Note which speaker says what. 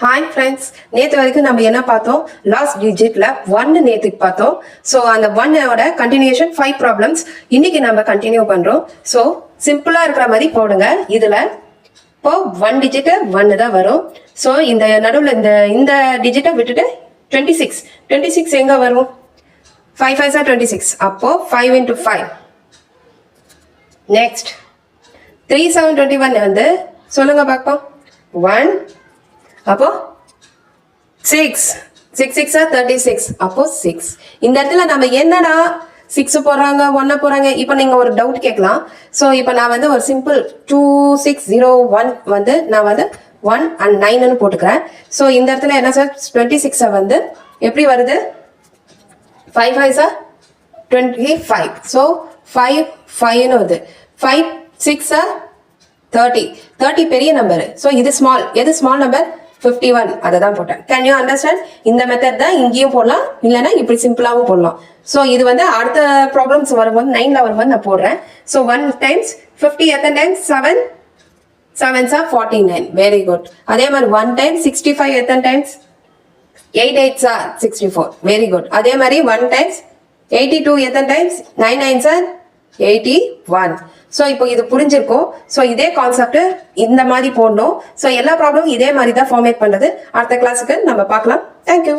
Speaker 1: Hi friends, நேத்து வரைக்கும் நம்ம என்ன பார்த்தோம்? லாஸ்ட் டிஜிட்ல 1 நேத்துக்கு பார்த்தோம். ஸோ அந்த 1ஓட கண்டினியூஷன் 5 ப்ராப்ளம்ஸ் இன்னைக்கு நம்ம கண்டினியூ பண்றோம். ஸோ சிம்பிளா இருக்கிற மாதிரி போடுங்க. இதுல இப்போ 1 டிஜிட் 1 தான் வரும். ஸோ இந்த நடுவில் இந்த டிஜிட்டை விட்டுட்டு 26 எங்க வரும்? 5 5 26. அப்போ 5 into 5. நெக்ஸ்ட் 3 7 21 வந்து சொல்லுங்க பார்ப்போம். 1 அப்போ 6 6 36 அப்போ 6. இந்த இடத்துல நம்ம என்னடா 6 போடுறாங்க 1 போறாங்க. இப்போ நீங்க ஒரு டவுட் கேட்கலாம். ஸோ இப்போ நான் வந்து ஒரு சிம்பிள் 2601 வந்து நான் வந்து 1 and 9 போட்டுக்கிறேன். ஸோ இந்த இடத்துல என்ன சார் 26 வந்து எப்படி வருது? 5 5 25. ஸோ 5 5 வருது. 5 6 30 பெரிய நம்பர். ஸோ இது ஸ்மால். எது ஸ்மால் நம்பர்? 51. அதை தான் போட்டேன். Can you understand? இந்த மெத்தட் தான் இங்கேயும் போடலாம், இல்லைன்னா இப்படி சிம்பிளாகவும் போடலாம். ஸோ இது வந்து அடுத்த ப்ராப்ளம்ஸ் வரும்போது 9ல வரும்போது நான் போடுறேன். ஸோ 1 times 50 எத்தனை times? 7 7s are 49. Very good. அதே மாதிரி 1 times 65 எத்தனை times? 8 8s are 64. Very good. அதே மாதிரி 1 times 82 எத்தனை டைம்ஸ்? 9 9s are 81. ஸோ இப்போ இது புரிஞ்சிருக்கும். ஸோ இதே கான்செப்ட் இந்த மாதிரி போடணும். ஸோ எல்லா ப்ராப்ளமும் இதே மாதிரி தான் ஃபார்மேட் பண்றது. அடுத்த கிளாஸுக்கு நம்ம பார்க்கலாம். தேங்க்யூ.